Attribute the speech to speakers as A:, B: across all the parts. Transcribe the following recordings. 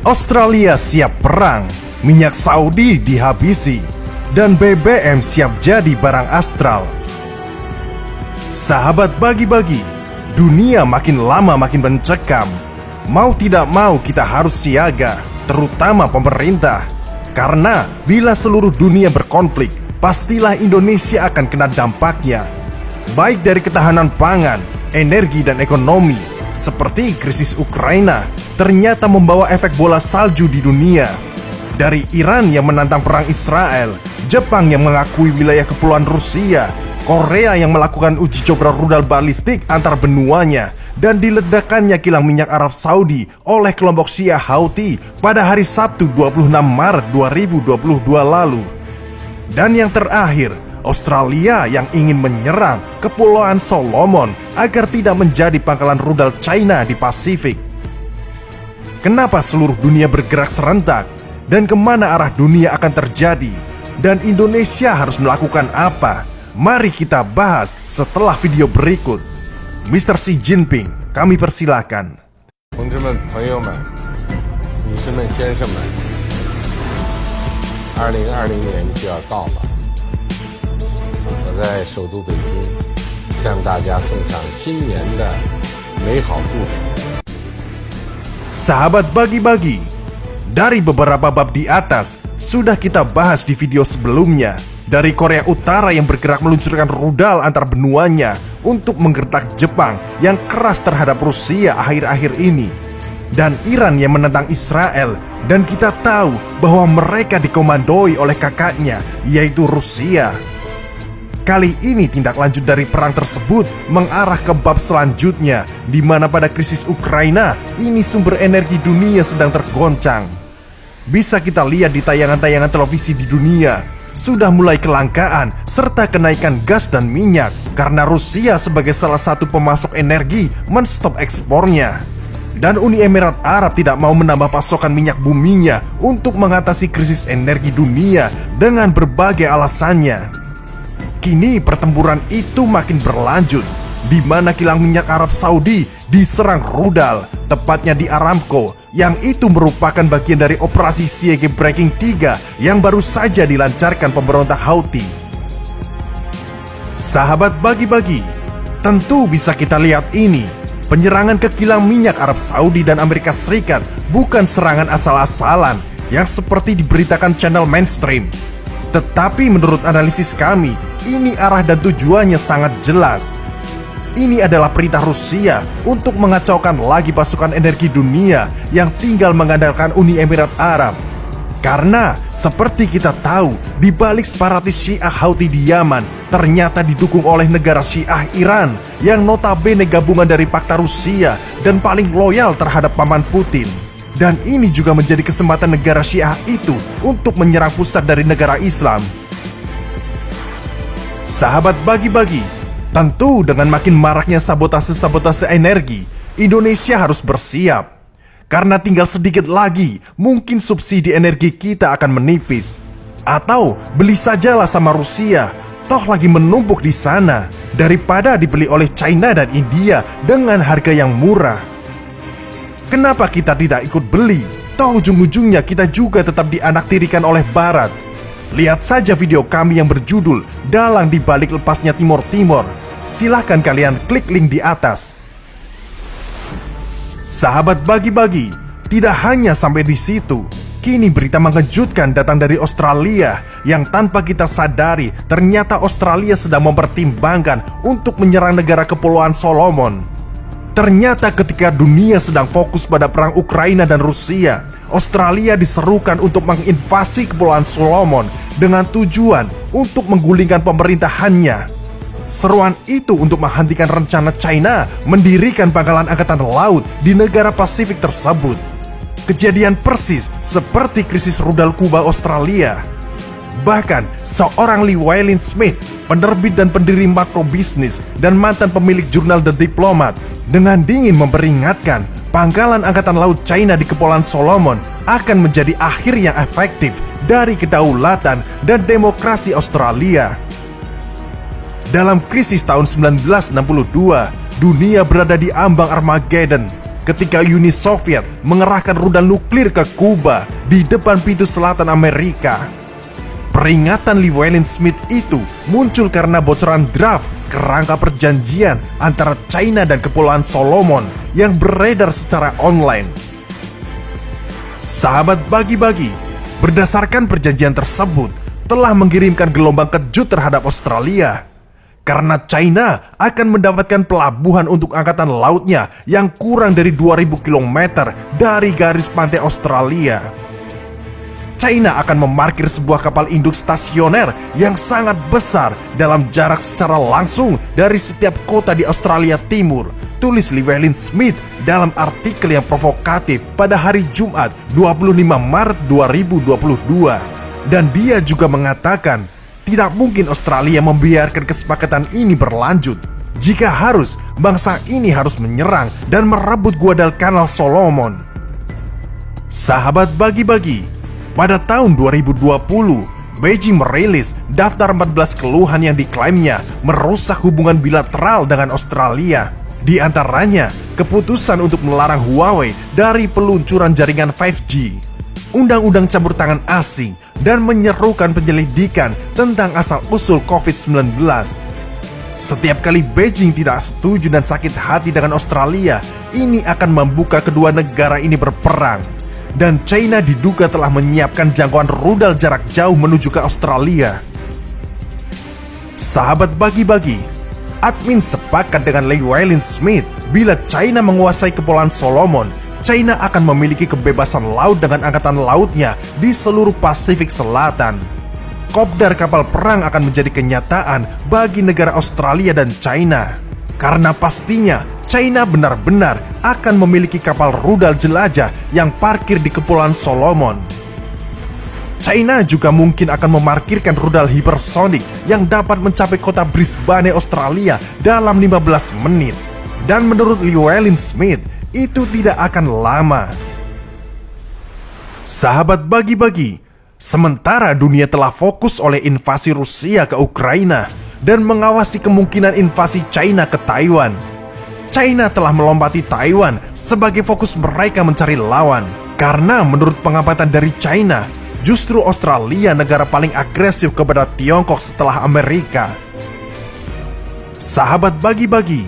A: Australia siap perang, minyak Saudi dihabisi, dan BBM siap jadi barang astral. Sahabat bagi-bagi, dunia makin lama makin mencekam. Mau tidak mau kita harus siaga, terutama pemerintah. Karena bila seluruh dunia berkonflik, pastilah Indonesia akan kena dampaknya. Baik dari ketahanan pangan, energi dan ekonomi, seperti krisis Ukraina, ternyata membawa efek bola salju di dunia. Dari Iran yang menantang perang Israel, Jepang yang mengakui wilayah kepulauan Rusia, Korea yang melakukan uji coba rudal balistik antar benuanya, dan diledakannya kilang minyak Arab Saudi oleh kelompok Syiah Houthi pada hari Sabtu 26 Maret 2022 lalu. Dan yang terakhir, Australia yang ingin menyerang Kepulauan Solomon agar tidak menjadi pangkalan rudal China di Pasifik. Kenapa seluruh dunia bergerak serentak? Dan kemana arah dunia akan terjadi? Dan Indonesia harus melakukan apa? Mari kita bahas setelah video berikut. Mr. Xi Jinping, kami persilakan.
B: 同志们、朋友们、女士们、先生们，2020年就要到了，我在首都北京向大家送上新年的美好祝福。
A: Sahabat bagi-bagi, dari beberapa bab di atas sudah kita bahas di video sebelumnya. Dari Korea Utara yang bergerak meluncurkan rudal antar benuanya untuk menggertak Jepang yang keras terhadap Rusia akhir-akhir ini, dan Iran yang menentang Israel, dan kita tahu bahwa mereka dikomandoi oleh kakaknya, yaitu Rusia. Kali ini tindak lanjut dari perang tersebut mengarah ke bab selanjutnya, di mana pada krisis Ukraina ini sumber energi dunia sedang tergoncang. Bisa kita lihat di tayangan-tayangan televisi di dunia, sudah mulai kelangkaan serta kenaikan gas dan minyak karena Rusia sebagai salah satu pemasok energi menstop ekspornya. Dan Uni Emirat Arab tidak mau menambah pasokan minyak buminya untuk mengatasi krisis energi dunia dengan berbagai alasannya. Kini pertempuran itu makin berlanjut, di mana kilang minyak Arab Saudi diserang rudal, tepatnya di Aramco, yang itu merupakan bagian dari operasi Siege Breaking 3 yang baru saja dilancarkan pemberontak Houthi. Sahabat bagi-bagi, tentu bisa kita lihat ini, penyerangan ke kilang minyak Arab Saudi dan Amerika Serikat bukan serangan asal-asalan yang seperti diberitakan channel mainstream. Tetapi menurut analisis kami, ini arah dan tujuannya sangat jelas. Ini adalah perintah Rusia untuk mengacaukan lagi pasukan energi dunia yang tinggal mengandalkan Uni Emirat Arab. Karena seperti kita tahu, di balik separatis Syiah Houthi di Yaman ternyata didukung oleh negara Syiah Iran yang notabene gabungan dari Pakta Rusia dan paling loyal terhadap Paman Putin. Dan ini juga menjadi kesempatan negara Syiah itu untuk menyerang pusat dari negara Islam. Sahabat bagi-bagi, tentu dengan makin maraknya sabotase-sabotase energi, Indonesia harus bersiap. Karena tinggal sedikit lagi, mungkin subsidi energi kita akan menipis. Atau beli sajalah sama Rusia, toh lagi menumpuk di sana, daripada dibeli oleh China dan India dengan harga yang murah. Kenapa kita tidak ikut beli? Toh ujung-ujungnya kita juga tetap dianaktirikan oleh Barat. Lihat saja video kami yang berjudul Dalang di Balik Lepasnya Timor Timur. Silahkan kalian klik link di atas. Sahabat bagi-bagi, tidak hanya sampai di situ. Kini berita mengejutkan datang dari Australia yang tanpa kita sadari ternyata Australia sedang mempertimbangkan untuk menyerang negara Kepulauan Solomon. Ternyata ketika dunia sedang fokus pada perang Ukraina dan Rusia, Australia diserukan untuk menginvasi Kepulauan Solomon dengan tujuan untuk menggulingkan pemerintahannya. Seruan itu untuk menghentikan rencana China mendirikan pangkalan angkatan laut di negara Pasifik tersebut. Kejadian persis seperti krisis rudal Kuba Australia. Bahkan seorang Lee Wailin Smith, penerbit dan pendiri Makro Bisnis dan mantan pemilik jurnal The Diplomat, dengan dingin memperingatkan pangkalan angkatan laut China di Kepulauan Solomon akan menjadi akhir yang efektif dari kedaulatan dan demokrasi Australia. Dalam krisis tahun 1962, dunia berada di ambang Armageddon. ketika Uni Soviet mengerahkan rudal nuklir ke Kuba di depan pintu selatan Amerika. Peringatan Llewellyn-Smith itu muncul karena bocoran draft kerangka perjanjian antara China dan Kepulauan Solomon yang beredar secara online. Sahabat bagi-bagi, berdasarkan perjanjian tersebut telah mengirimkan gelombang kejut terhadap Australia. Karena China akan mendapatkan pelabuhan untuk angkatan lautnya yang kurang dari 2000 km dari garis pantai Australia. China akan memarkir sebuah kapal induk stasioner yang sangat besar dalam jarak secara langsung dari setiap kota di Australia Timur, tulis Llewellyn-Smith dalam artikel yang provokatif pada hari Jumat 25 Maret 2022. Dan dia juga mengatakan, tidak mungkin Australia membiarkan kesepakatan ini berlanjut. Jika harus, bangsa ini harus menyerang dan merebut Guadalcanal Solomon. Sahabat bagi-bagi, pada tahun 2020, Beijing merilis daftar 14 keluhan yang diklaimnya merusak hubungan bilateral dengan Australia. Di antaranya, keputusan untuk melarang Huawei dari peluncuran jaringan 5G, undang-undang campur tangan asing, dan menyerukan penyelidikan tentang asal-usul COVID-19. Setiap kali Beijing tidak setuju dan sakit hati dengan Australia, ini akan membuka kedua negara ini berperang. Dan China diduga telah menyiapkan jangkauan rudal jarak jauh menuju ke Australia. Sahabat bagi-bagi, admin sepakat dengan Llewellyn-Smith, bila China menguasai Kepulauan Solomon, China akan memiliki kebebasan laut dengan angkatan lautnya di seluruh Pasifik Selatan. Kopdar kapal perang akan menjadi kenyataan bagi negara Australia dan China. Karena pastinya China benar-benar akan memiliki kapal rudal jelajah yang parkir di Kepulauan Solomon. China juga mungkin akan memarkirkan rudal hipersonik yang dapat mencapai kota Brisbane, Australia dalam 15 menit. Dan menurut Llewellyn-Smith, itu tidak akan lama. Sahabat bagi-bagi, sementara dunia telah fokus oleh invasi Rusia ke Ukraina dan mengawasi kemungkinan invasi China ke Taiwan, China telah melompati Taiwan sebagai fokus mereka mencari lawan. Karena menurut pengamatan dari China, justru Australia negara paling agresif kepada Tiongkok setelah Amerika. Sahabat bagi-bagi,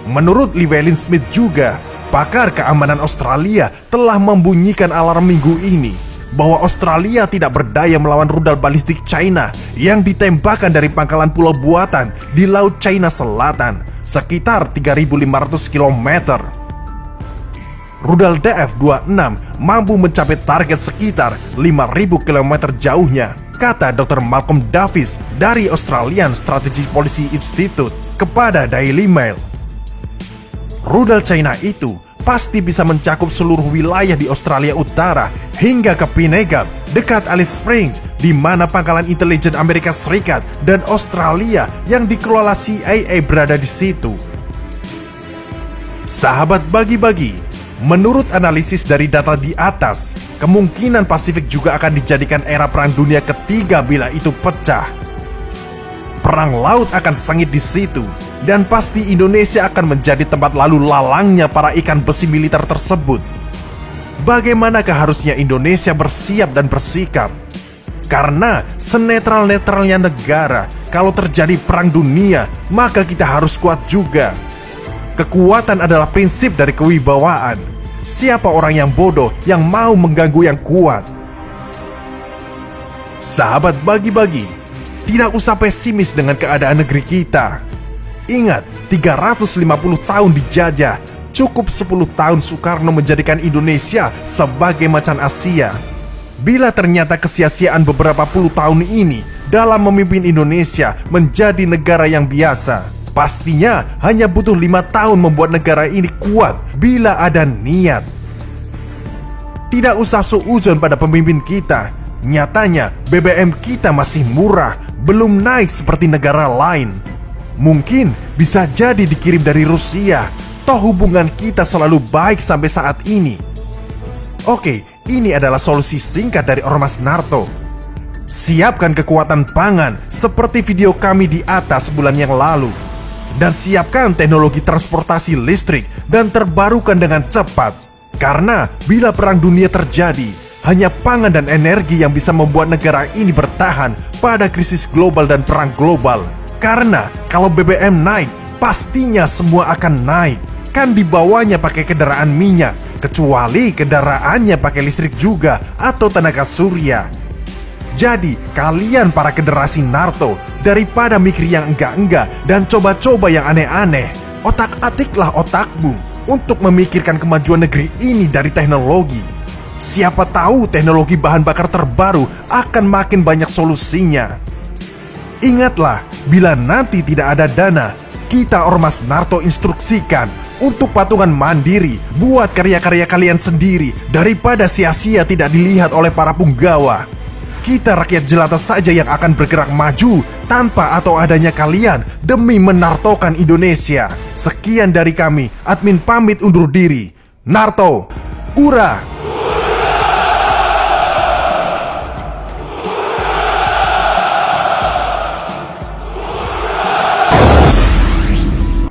A: menurut Llewellyn-Smith juga, pakar keamanan Australia telah membunyikan alarm minggu ini bahwa Australia tidak berdaya melawan rudal balistik China yang ditembakkan dari pangkalan pulau buatan di Laut China Selatan sekitar 3.500 km. Rudal DF-26 mampu mencapai target sekitar 5.000 km jauhnya, kata Dr. Malcolm Davis dari Australian Strategic Policy Institute kepada Daily Mail. Rudal China itu pasti bisa mencakup seluruh wilayah di Australia Utara hingga ke Pinegat, dekat Alice Springs, di mana pangkalan intelijen Amerika Serikat dan Australia yang dikelola CIA berada di situ. Sahabat bagi-bagi, menurut analisis dari data di atas, kemungkinan Pasifik juga akan dijadikan era Perang Dunia Ketiga bila itu pecah. Perang laut akan sengit di situ, dan pasti Indonesia akan menjadi tempat lalu lalangnya para ikan besi militer tersebut. Bagaimanakah harusnya Indonesia bersiap dan bersikap? Karena senetral-netralnya negara, kalau terjadi perang dunia, maka kita harus kuat juga. Kekuatan adalah prinsip dari kewibawaan. Siapa orang yang bodoh yang mau mengganggu yang kuat? Sahabat bagi-bagi, tidak usah pesimis dengan keadaan negeri kita. Ingat, 350 tahun dijajah, cukup 10 tahun Soekarno menjadikan Indonesia sebagai macan Asia. Bila ternyata kesia-siaan beberapa puluh tahun ini dalam memimpin Indonesia menjadi negara yang biasa, pastinya hanya butuh 5 tahun membuat negara ini kuat bila ada niat. Tidak usah suudzon pada pemimpin kita. Nyatanya BBM kita masih murah, belum naik seperti negara lain. Mungkin bisa jadi dikirim dari Rusia. Toh hubungan kita selalu baik sampai saat ini. Oke, ini adalah solusi singkat dari Ormas Narto. Siapkan kekuatan pangan seperti video kami di atas bulan yang lalu. dan siapkan teknologi transportasi listrik dan terbarukan dengan cepat. Karena bila perang dunia terjadi, hanya pangan dan energi yang bisa membuat negara ini bertahan pada krisis global dan perang global. Karena kalau BBM naik, pastinya semua akan naik. Kan dibawanya pakai kendaraan minyak, kecuali kendaraannya pakai listrik juga atau tenaga surya. Jadi, kalian para generasi Naruto, daripada mikir yang enggak-enggak dan coba-coba yang aneh-aneh, otak-atiklah otakmu untuk memikirkan kemajuan negeri ini dari teknologi. Siapa tahu teknologi bahan bakar terbaru akan makin banyak solusinya. Ingatlah, bila nanti tidak ada dana, kita Ormas Naruto instruksikan untuk patungan mandiri, buat karya-karya kalian sendiri daripada sia-sia tidak dilihat oleh para punggawa. Kita rakyat jelata saja yang akan bergerak maju tanpa atau adanya kalian demi menartokan Indonesia. Sekian dari kami, admin pamit undur diri. Naruto, Ura!